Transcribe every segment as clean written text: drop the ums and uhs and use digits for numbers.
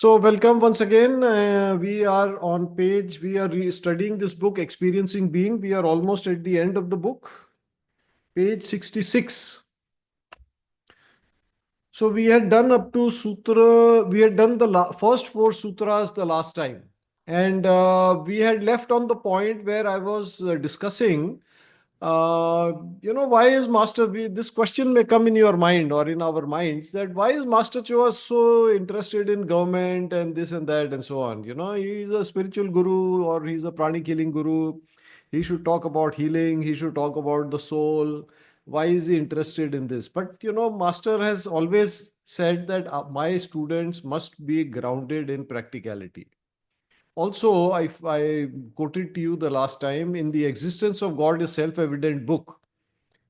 So, welcome once again. We are on page, we are studying this book, Experiencing Being. We are almost at the end of the book, page 66. So, we had done up to Sutra, we had done the first four sutras the last time. And we had left on the point where I was discussing uh, why is this question may come in your mind or in our minds, that why is Master Choa so interested in government and this and that and so on. He's a spiritual guru, or he's a prani killing guru. He should talk about healing, he should talk about the soul. Why is he interested in this? But Master has always said that my students must be grounded in practicality. Also, I quoted to you the last time, in the Existence of God is Self-Evident book.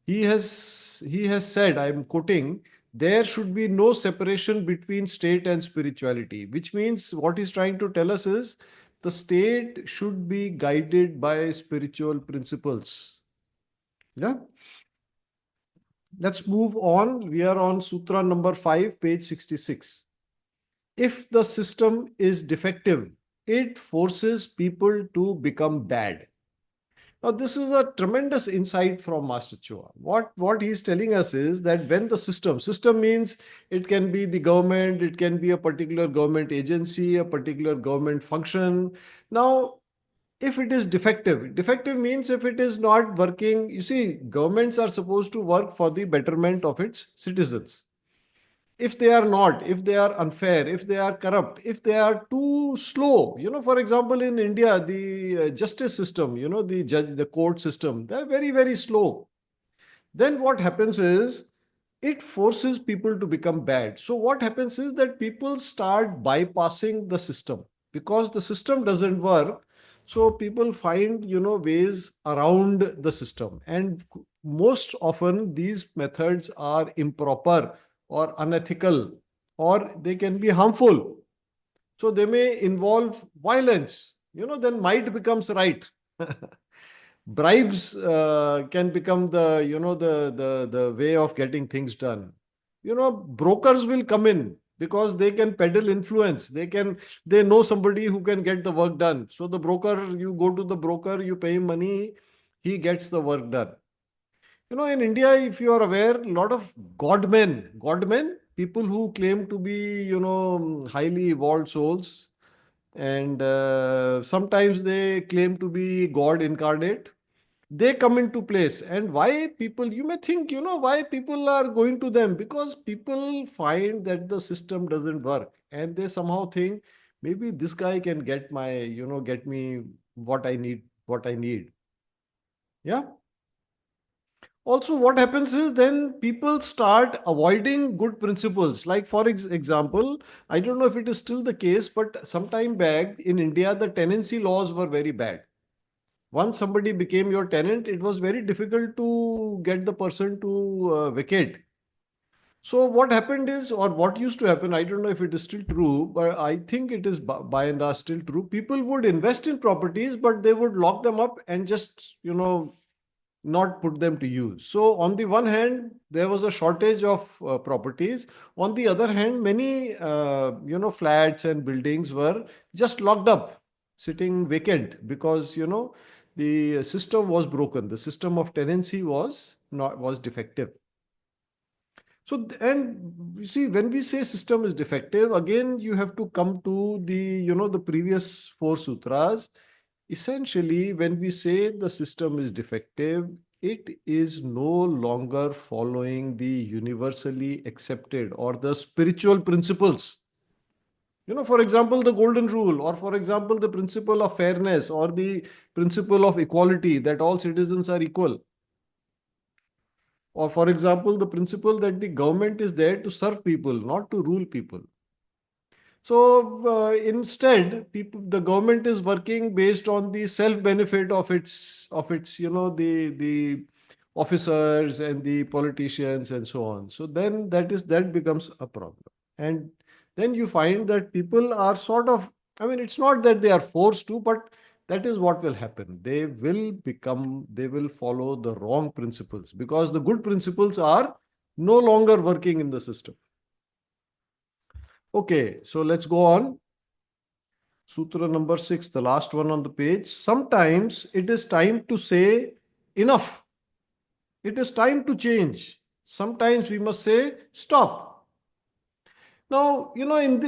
He has said, I am quoting, there should be no separation between state and spirituality, which means what he's trying to tell us is the state should be guided by spiritual principles. Yeah. Let's move on. We are on Sutra number 5, page 66. If the system is defective, it forces people to become bad. Now, this is a tremendous insight from Master Chua. What he's telling us is that when the system means it can be the government, it can be a particular government agency, a particular government function. Now, if it is defective means if it is not working, you see, governments are supposed to work for the betterment of its citizens. If they are not, if they are unfair, if they are corrupt, if they are too slow, for example, in India, the justice system, the court system, they're very, very slow. Then what happens is it forces people to become bad. So what happens is that people start bypassing the system because the system doesn't work. So people find, ways around the system. And most often these methods are improper or unethical, or they can be harmful. So they may involve violence. Then might becomes right. Bribes can become the way of getting things done. Brokers will come in because they can peddle influence. They know somebody who can get the work done. So the broker, you go to the broker, you pay him money, he gets the work done. In India, if you are aware, a lot of godmen, people who claim to be, highly evolved souls, and sometimes they claim to be God incarnate. They come into place. And why people, you may think, why people are going to them? Because people find that the system doesn't work, and they somehow think maybe this guy can get me what I need. Yeah. Also, what happens is then people start avoiding good principles. Like, for example, I don't know if it is still the case, but some time back in India, the tenancy laws were very bad. Once somebody became your tenant, it was very difficult to get the person to vacate. So what happened is, or what used to happen, I don't know if it is still true, but I think it is by and large still true. People would invest in properties, but they would lock them up and just, not put them to use. So on the one hand, there was a shortage of properties. On the other hand, many, flats and buildings were just locked up, sitting vacant because, the system was broken. The system of tenancy was defective. So, and you see, when we say system is defective, again, you have to come to the previous four sutras. Essentially, when we say the system is defective, it is no longer following the universally accepted or the spiritual principles. For example, the golden rule, or for example, the principle of fairness, or the principle of equality, that all citizens are equal. Or, for example, the principle that the government is there to serve people, not to rule people. So instead, the government is working based on the self benefit of its the officers and the politicians and so on. So then that becomes a problem, and then you find that people are sort of, I mean, it's not that they are forced to, but that is what will happen. They will follow the wrong principles because the good principles are no longer working in the system. Okay, so let's go on. Sutra number 6, the last one on the page. Sometimes it is time to say enough. It is time to change. Sometimes we must say stop. Now, in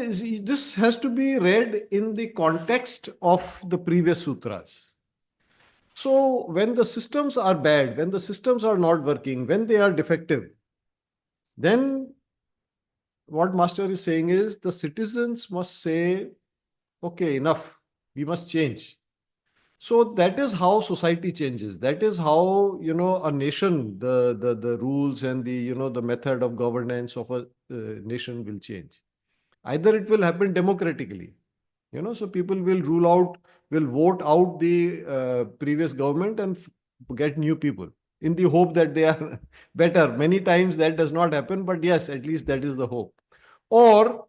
this has to be read in the context of the previous sutras. So, when the systems are bad, when the systems are not working, when they are defective, then what Master is saying is the citizens must say, okay, enough, we must change. So that is how society changes. That is how, a nation, the rules and the method of governance of a nation will change. Either it will happen democratically, so people will vote out the previous government and get new people in the hope that they are better. Many times that does not happen, but yes, at least that is the hope. Or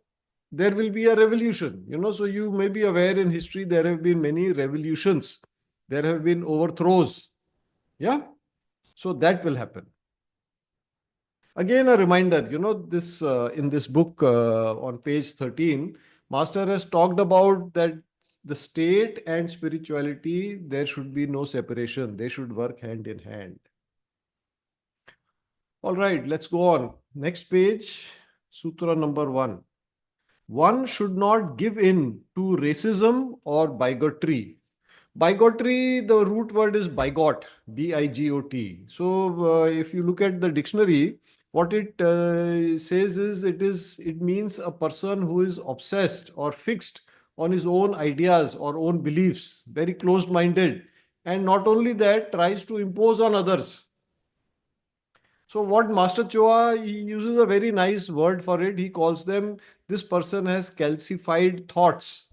there will be a revolution, so you may be aware in history there have been many revolutions, there have been overthrows. Yeah, so that will happen. Again, a reminder, this in this book on page 13, Master has talked about that the state and spirituality, there should be no separation. They should work hand in hand. All right, let's go on. Next page, Sutra number 1. One should not give in to racism or bigotry. Bigotry, the root word is bigot, Bigot. So, if you look at the dictionary, what it says is it means a person who is obsessed or fixed on his own ideas or own beliefs, very closed-minded, and not only that, tries to impose on others. So, what Master Choa, he uses a very nice word for it. He calls them, this person has calcified thoughts.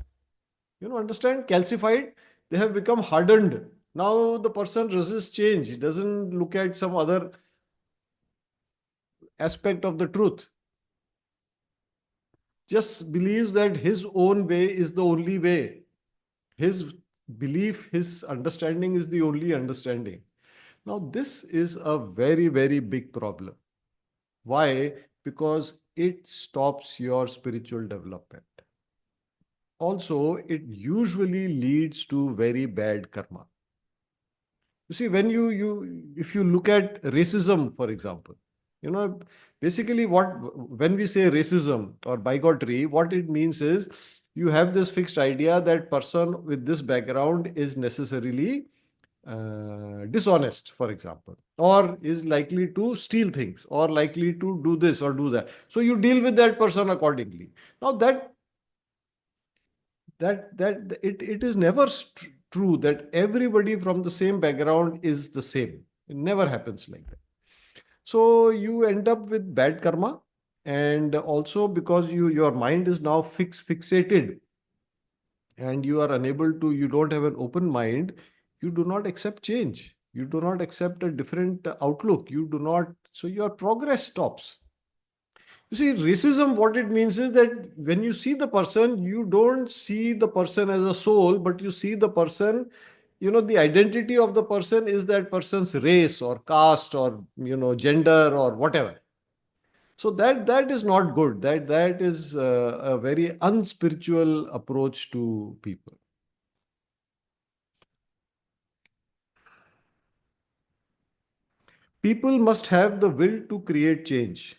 Understand? Calcified, they have become hardened. Now the person resists change. He doesn't look at some other aspect of the truth. Just believes that his own way is the only way. His belief, his understanding is the only understanding. Now, this is a very, very big problem. Why? Because it stops your spiritual development. Also, it usually leads to very bad karma. You see, when if you look at racism, for example, you know, basically when we say racism or bigotry, what it means is you have this fixed idea that person with this background is necessarily dishonest, for example, or is likely to steal things, or likely to do this or do that. So you deal with that person accordingly. Now it is never true that everybody from the same background is the same. It never happens like that. So you end up with bad karma, and also because your mind is now fixated, and you don't have an open mind, you do not accept change, you do not accept a different outlook, you do not, so your progress stops. You see, racism, what it means is that when you see the person, you don't see the person as a soul, but you see the person, the identity of the person is that person's race or caste or, gender or whatever. So that is not good. That is a very unspiritual approach to people. People must have the will to create change.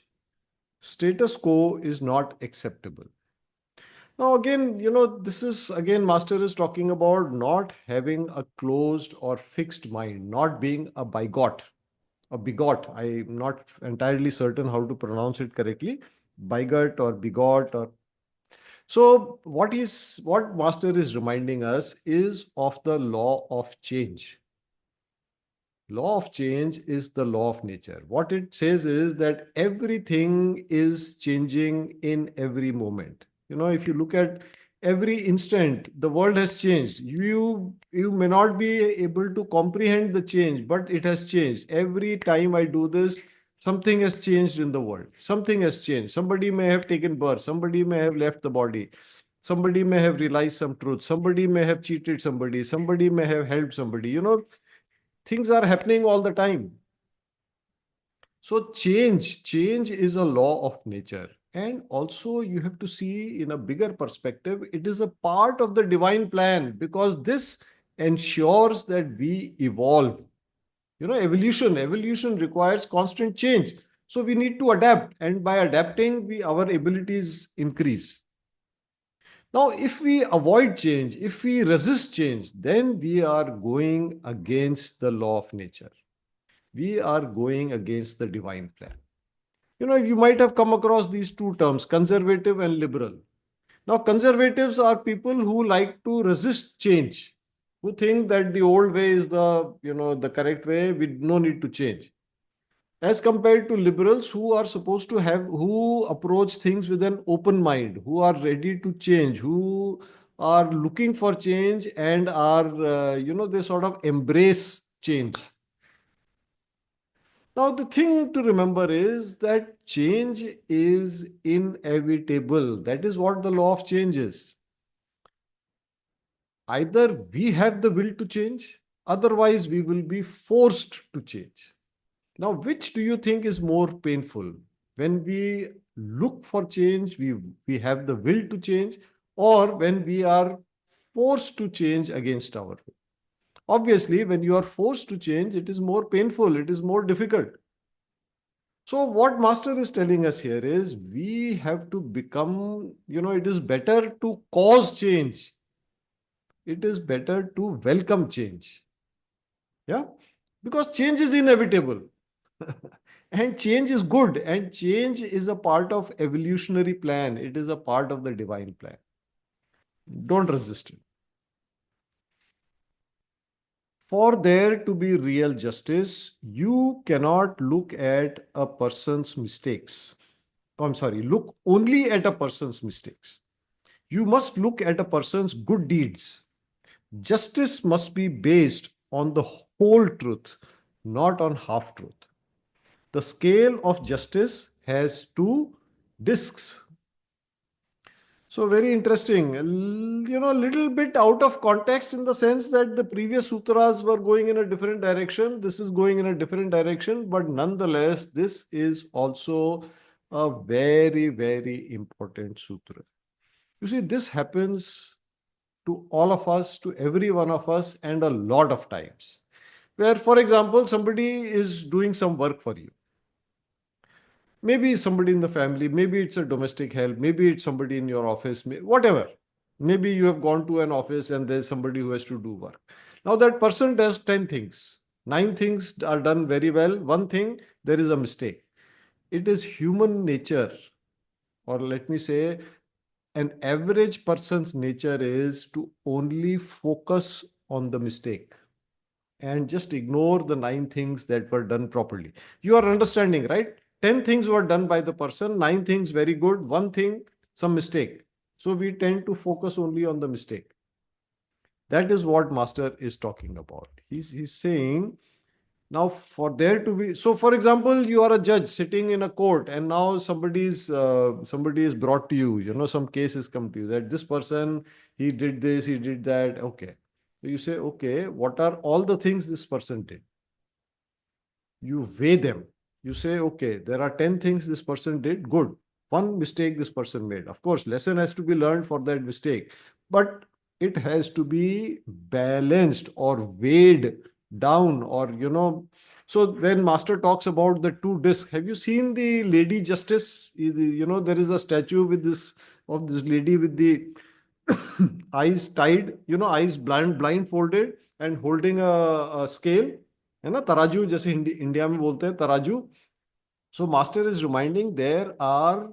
Status quo is not acceptable. Now, again, this is again, Master is talking about not having a closed or fixed mind, not being a bigot, a bigot. I'm not entirely certain how to pronounce it correctly. Bigot or bigot or so. What Master is reminding us is of the law of change. Law of change is the law of nature. What it says is that everything is changing in every moment. If you look at every instant, the world has changed. You may not be able to comprehend the change, but it has changed. Every time I do this, something has changed in the world. Something has changed. Somebody may have taken birth. Somebody may have left the body. Somebody may have realized some truth. Somebody may have cheated somebody. Somebody may have helped somebody. Things are happening all the time. So change is a law of nature. And also, you have to see in a bigger perspective, it is a part of the divine plan because this ensures that we evolve. Evolution requires constant change. So we need to adapt, and by adapting, our abilities increase. Now, if we avoid change, if we resist change, then we are going against the law of nature. We are going against the divine plan. You might have come across these two terms, conservative and liberal. Now, conservatives are people who like to resist change, who think that the old way is the correct way, with no need to change. As compared to liberals who are supposed to who approach things with an open mind, who are ready to change, who are looking for change and are, they sort of embrace change. Now, the thing to remember is that change is inevitable. That is what the law of change is. Either we have the will to change, otherwise, we will be forced to change. Now, which do you think is more painful? When we look for change, we have the will to change, or when we are forced to change against our will? Obviously, when you are forced to change, it is more painful, it is more difficult. So, what Master is telling us here is we have to become, it is better to cause change, it is better to welcome change. Yeah, because change is inevitable. And change is good, and change is a part of evolutionary plan, it is a part of the divine plan. Don't resist it. For there to be real justice, you cannot look at a person's mistakes. I'm sorry, look only at a person's mistakes. You must look at a person's good deeds. Justice must be based on the whole truth, not on half truth. The scale of justice has two discs. So very interesting. A little bit out of context in the sense that the previous sutras were going in a different direction. This is going in a different direction, but nonetheless, this is also a very, very important sutra. You see, this happens to all of us, to every one of us, and a lot of times. Where, for example, somebody is doing some work for you. Maybe somebody in the family, maybe it's a domestic help, maybe it's somebody in your office, whatever. Maybe you have gone to an office and there's somebody who has to do work. Now that person does 10 things. 9 things are done very well. One thing, there is a mistake. It is human nature, or let me say, an average person's nature is to only focus on the mistake and just ignore the 9 things that were done properly. You are understanding, right? 10 things were done by the person, 9 things very good, one thing, some mistake. So we tend to focus only on the mistake. That is what Master is talking about. He's saying, now for there to be, so for example, you are a judge sitting in a court and now somebody is brought to you, some cases come to you that this person, he did this, he did that. Okay. So you say, okay, what are all the things this person did? You weigh them. You say, okay, there are 10 things this person did. Good. One mistake this person made. Of course, lesson has to be learned for that mistake, but it has to be balanced or weighed down, or, so when Master talks about the two discs, have you seen the Lady Justice? There is a statue with this lady with the eyes tied, eyes blindfolded and holding a scale, है ना, तराजू जैसे India में बोलते हैं तराजू. So Master is reminding there are,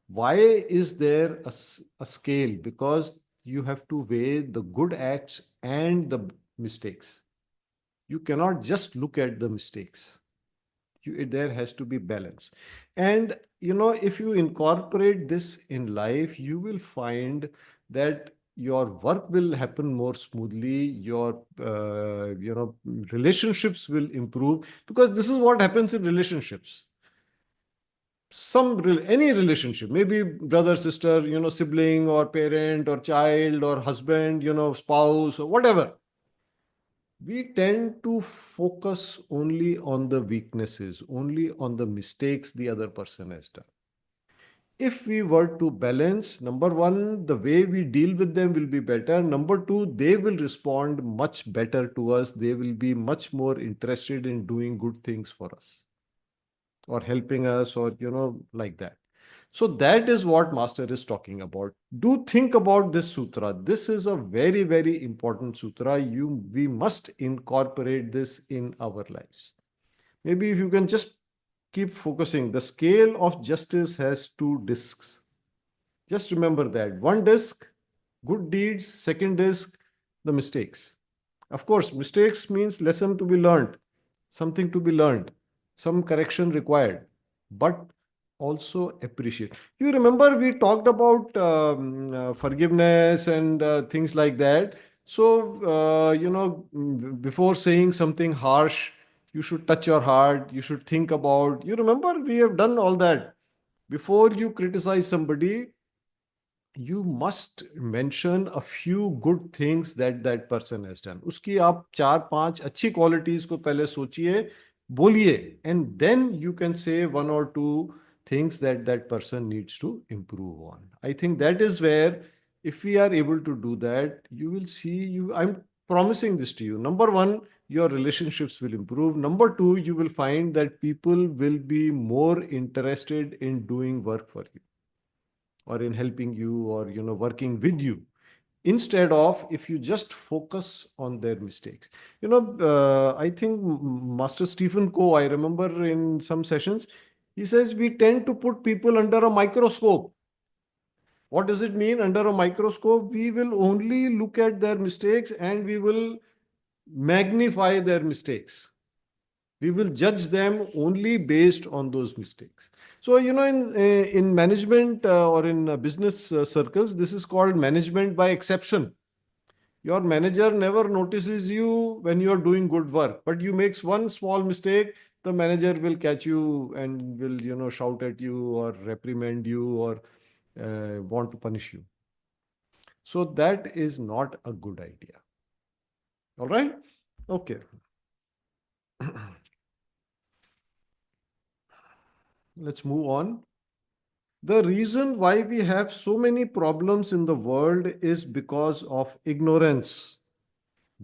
why is there a scale? Because you have to weigh the good acts and the mistakes. You cannot just look at the mistakes. There has to be balance. And if you incorporate this in life, you will find that your work will happen more smoothly, your relationships will improve, because this is what happens in relationships. Any relationship, maybe brother, sister, sibling or parent or child or husband, spouse or whatever, we tend to focus only on the weaknesses, only on the mistakes the other person has done. If we were to balance, number one, the way we deal with them will be better. Number two, they will respond much better to us. They will be much more interested in doing good things for us or helping us, or, like that. So that is what Master is talking about. Do think about this sutra. This is a very, very important sutra. We must incorporate this in our lives. Maybe if you can just keep focusing, the scale of justice has two discs. Just remember that. One disc, good deeds. Second disc, the mistakes. Of course, mistakes means lesson to be learned, something to be learned, some correction required, but also appreciate. You remember we talked about forgiveness and things like that. So, before saying something harsh, you should touch your heart, you should think about. You remember we have done all that. Before you criticize somebody, you must mention a few good things that that person has done. उसकी आप चार पांच अच्छी qualities को पहले सोचिए, बोलिए, and then you can say one or two things that that person needs to improve on. I think that is where, if we are able to do that, you will see, I'm promising this to you. Number one, your relationships will improve. Number two, you will find that people will be more interested in doing work for you, or in helping you, or working with you, instead of if you just focus on their mistakes. I think Master Stephen Co, I remember in some sessions, he says we tend to put people under a microscope. What does it mean? Under a microscope, we will only look at their mistakes and we will magnify their mistakes. We will judge them only based on those mistakes. So, in management, or in business circles, this is called management by exception. Your manager never notices you when you are doing good work, but you makes one small mistake, the manager will catch you and will, shout at you or reprimand you, or want to punish you. So that is not a good idea. All right? Okay. Let's move on. The reason why we have so many problems in the world is because of ignorance.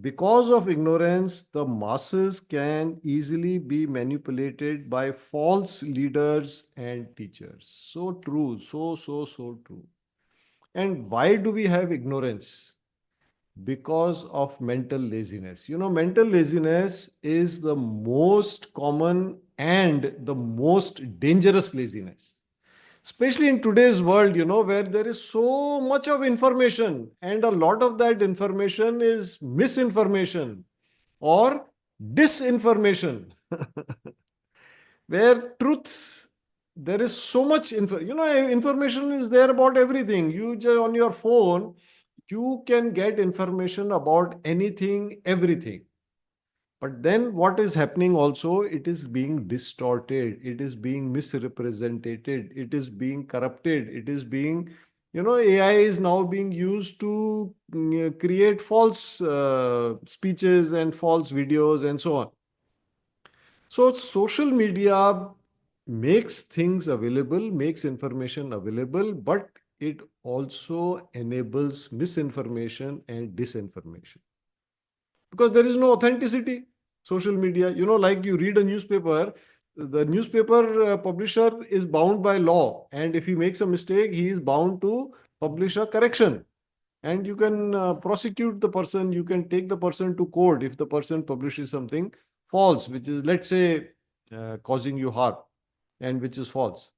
Because of ignorance, the masses can easily be manipulated by false leaders and teachers. So true, so true. And why do we have ignorance? Because of mental laziness. Mental laziness is the most common and the most dangerous laziness, especially in today's world, where there is so much of information, and a lot of that information is misinformation or disinformation. Where truths, there is so much information is there about everything. You just on your phone, you can get information about anything, everything. But then what is happening also, it is being distorted, it is being misrepresented, it is being corrupted, it is being, AI is now being used to create false speeches and false videos and so on. So social media makes things available, makes information available, but it also enables misinformation and disinformation, because there is no authenticity. Social media, like you read a newspaper, the newspaper publisher is bound by law, and if he makes a mistake, he is bound to publish a correction, and you can prosecute the person, you can take the person to court if the person publishes something false, which is, let's say, causing you harm, and which is false.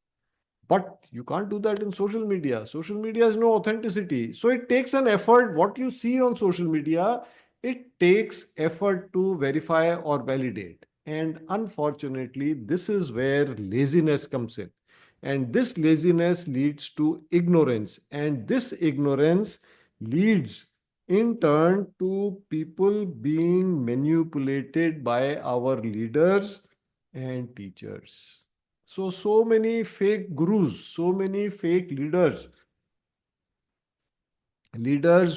But you can't do that in social media. Social media has no authenticity. So it takes an effort. What you see on social media, it takes effort to verify or validate. And unfortunately, this is where laziness comes in. And this laziness leads to ignorance. And this ignorance leads in turn to people being manipulated by our leaders and teachers. So many fake gurus, so many fake leaders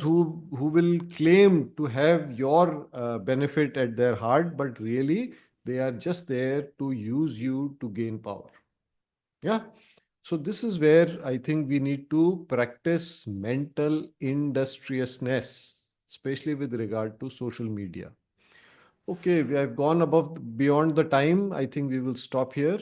who will claim to have your benefit at their heart, but really they are just there to use you to gain power. Yeah. So this is where I think we need to practice mental industriousness, especially with regard to social media. Okay, we have gone above beyond the time. I think we will stop here.